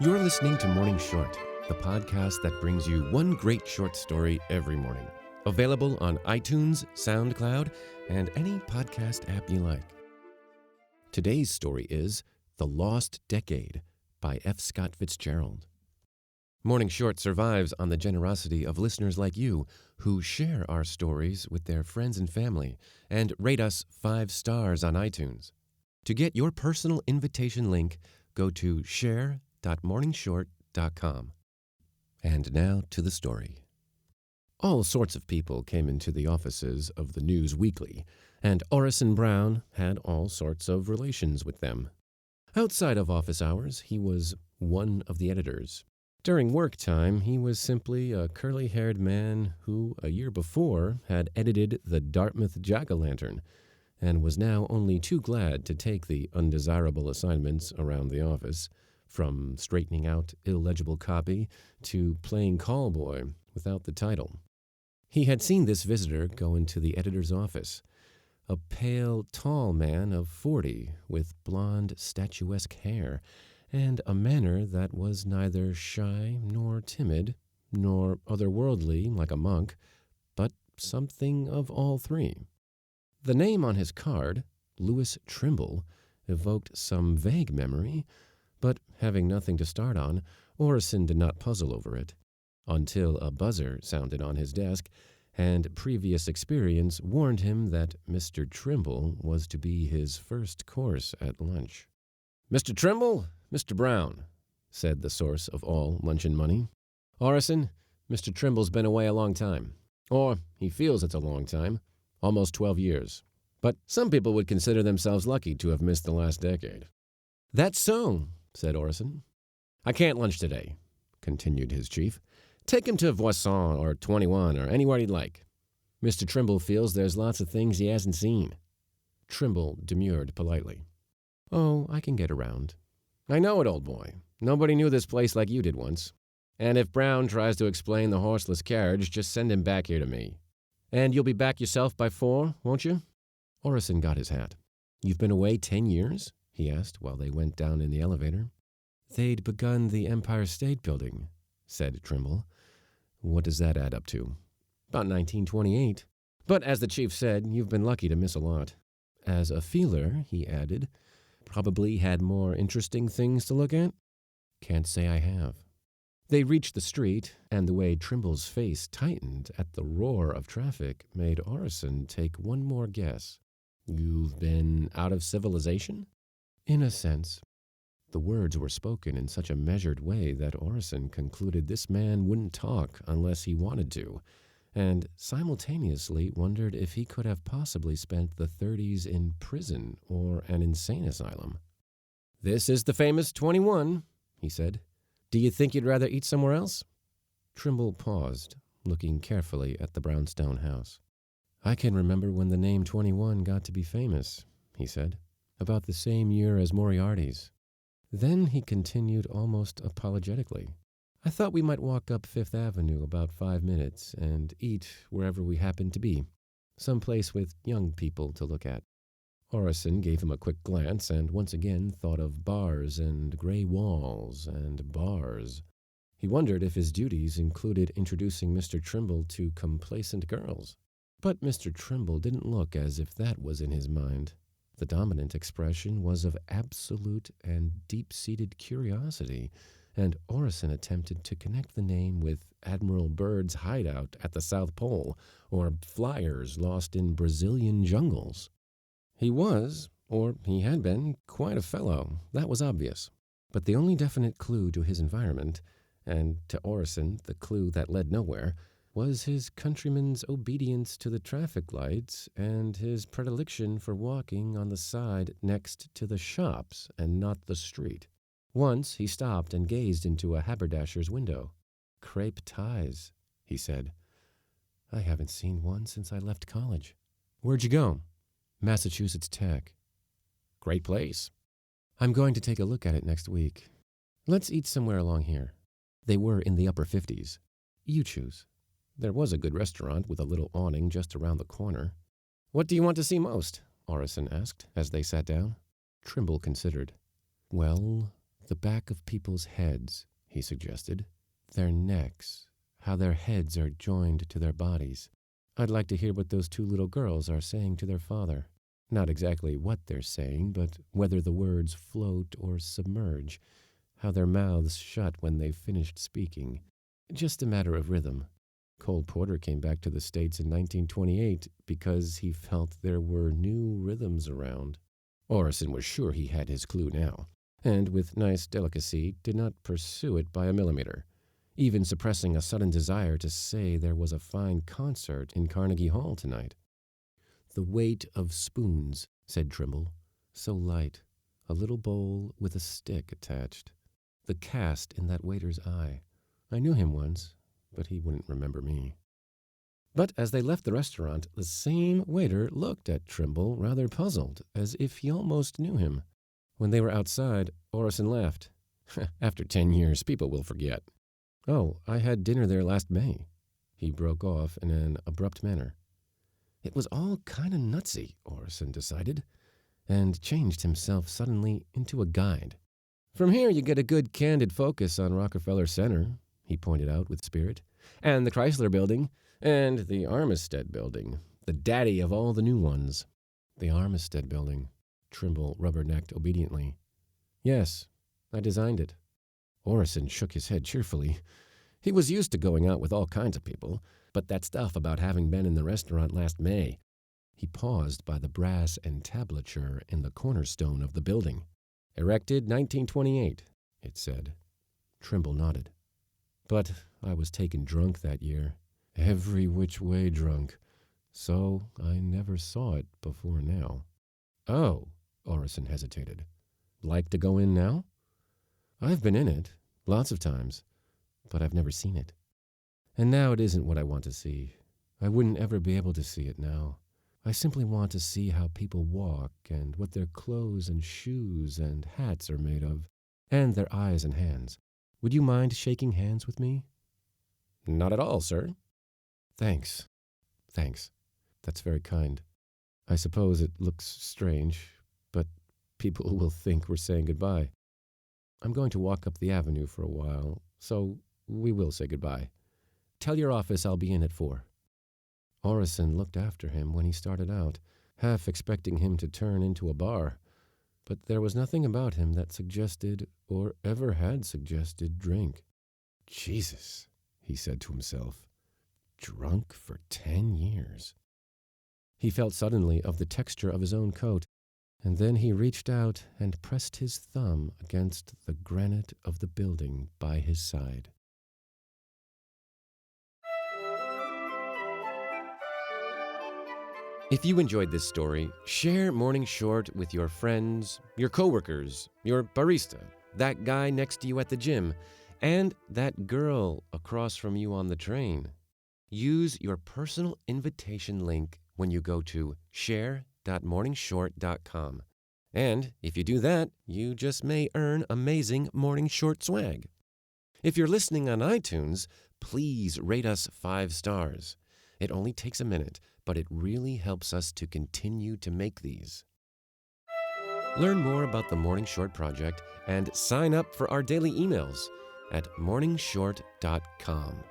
You're listening to Morning Short, the podcast that brings you one great short story every morning. Available on iTunes, SoundCloud, and any podcast app you like. Today's story is The Lost Decade by F. Scott Fitzgerald. Morning Short survives on the generosity of listeners like you who share our stories with their friends and family and rate us 5 stars on iTunes. To get your personal invitation link, go to share.morningshort.com. And now to the story. All sorts of people came into the offices of the News Weekly, and Orison Brown had all sorts of relations with them. Outside of office hours, he was one of the editors. During work time, he was simply a curly-haired man who, a year before, had edited the Dartmouth Jack-o'-lantern, and was now only too glad to take the undesirable assignments around the office, from straightening out illegible copy to playing callboy without the title. He had seen this visitor go into the editor's office, a pale, tall man of 40 with blonde, statuesque hair, and a manner that was neither shy nor timid, nor otherworldly like a monk, but something of all three. The name on his card, Louis Trimble, evoked some vague memory, but having nothing to start on, Orison did not puzzle over it, until a buzzer sounded on his desk, and previous experience warned him that Mr. Trimble was to be his first course at lunch. "Mr. Trimble, Mr. Brown," said the source of all luncheon money. "Orison, Mr. Trimble's been away a long time. Or he feels it's a long time, almost 12 years. But some people would consider themselves lucky to have missed the last decade." "That's so," said Orison. "I can't lunch today," continued his chief. "Take him to Voisin or 21 or anywhere he'd like. Mr. Trimble feels there's lots of things he hasn't seen." Trimble demurred politely. "Oh, I can get around." "I know it, old boy. Nobody knew this place like you did once. And if Brown tries to explain the horseless carriage, just send him back here to me. And you'll be back yourself by 4, won't you?" Orison got his hat. "You've been away 10 years?" he asked while they went down in the elevator. "They'd begun the Empire State Building," said Trimble. "What does that add up to?" "About 1928. But as the chief said, you've been lucky to miss a lot." As a feeler, he added, "Probably had more interesting things to look at?" "Can't say I have." They reached the street, and the way Trimble's face tightened at the roar of traffic made Orison take one more guess. "You've been out of civilization?" "In a sense." The words were spoken in such a measured way that Orison concluded this man wouldn't talk unless he wanted to, and simultaneously wondered if he could have possibly spent the 30s in prison or an insane asylum. "This is the famous 21, he said. "Do you think you'd rather eat somewhere else?" Trimble paused, looking carefully at the brownstone house. "I can remember when the name 21 got to be famous," he said, "about the same year as Moriarty's." Then he continued almost apologetically. "I thought we might walk up Fifth Avenue about 5 minutes and eat wherever we happened to be, some place with young people to look at." Orison gave him a quick glance and once again thought of bars and gray walls and bars. He wondered if his duties included introducing Mr. Trimble to complacent girls. But Mr. Trimble didn't look as if that was in his mind. The dominant expression was of absolute and deep-seated curiosity, and Orison attempted to connect the name with Admiral Byrd's hideout at the South Pole or flyers lost in Brazilian jungles. He was, or he had been, quite a fellow, that was obvious. But the only definite clue to his environment, and to Orison the clue that led nowhere, was his countrymen's obedience to the traffic lights and his predilection for walking on the side next to the shops and not the street. Once he stopped and gazed into a haberdasher's window. "Crepe ties," he said. "I haven't seen one since I left college." "Where'd you go?" "Massachusetts Tech." "Great place." "I'm going to take a look at it next week. Let's eat somewhere along here." They were in the upper 50s. "You choose." There was a good restaurant with a little awning just around the corner. "What do you want to see most?" Orison asked as they sat down. Trimble considered. "Well, The back of people's heads, he suggested. Their necks, how their heads are joined to their bodies. I'd like to hear what those two little girls are saying to their father. Not exactly what they're saying, but whether the words float or submerge, how their mouths shut when they've finished speaking. Just a matter of rhythm. Cole Porter came back to the States in 1928 because he felt there were new rhythms around. Orison was sure he had his clue now, and with nice delicacy did not pursue it by a millimeter, even suppressing a sudden desire to say there was a fine concert in Carnegie Hall tonight. "The weight of spoons," said Trimble, "so light, a little bowl with a stick attached. The cast in that waiter's eye. I knew him once, but he wouldn't remember me." But as they left the restaurant, the same waiter looked at Trimble rather puzzled, as if he almost knew him. When they were outside, Orison laughed. "After 10 years, people will forget." "Oh, I had dinner there last May." He broke off in an abrupt manner. It was all kind of nutsy, Orison decided, and changed himself suddenly into a guide. "From here you get a good candid focus on Rockefeller Center," he pointed out with spirit, "and the Chrysler Building, and the Armistead Building, the daddy of all the new ones." "The Armistead Building," Trimble rubbernecked obediently. "Yes, I designed it." Orison shook his head cheerfully. He was used to going out with all kinds of people, but that stuff about having been in the restaurant last May. He paused by the brass entablature in the cornerstone of the building. "Erected 1928, it said. Trimble nodded. "But I was taken drunk that year. Every which way drunk. So I never saw it before now." "Oh," Orison hesitated. "Like to go in now?" "I've been in it, lots of times, but I've never seen it. And now it isn't what I want to see. I wouldn't ever be able to see it now. I simply want to see how people walk and what their clothes and shoes and hats are made of, and their eyes and hands. Would you mind shaking hands with me?" "Not at all, sir." Thanks. That's very kind. I suppose it looks strange, but people will think we're saying goodbye. I'm going to walk up the avenue for a while, so we will say goodbye. Tell your office I'll be in at 4. Orison looked after him when he started out, half expecting him to turn into a bar, but there was nothing about him that suggested, or ever had suggested, drink. "Jesus," he said to himself. Drunk for 10 years. He felt suddenly of the texture of his own coat, and then he reached out and pressed his thumb against the granite of the building by his side. If you enjoyed this story, share Morning Short with your friends, your coworkers, your barista, that guy next to you at the gym, and that girl across from you on the train. Use your personal invitation link when you go to share.morningshort.com. And if you do that, you just may earn amazing Morning Short swag. If you're listening on iTunes, please rate us 5 stars. It only takes a minute, but it really helps us to continue to make these. Learn more about the Morning Short Project and sign up for our daily emails at morningshort.com.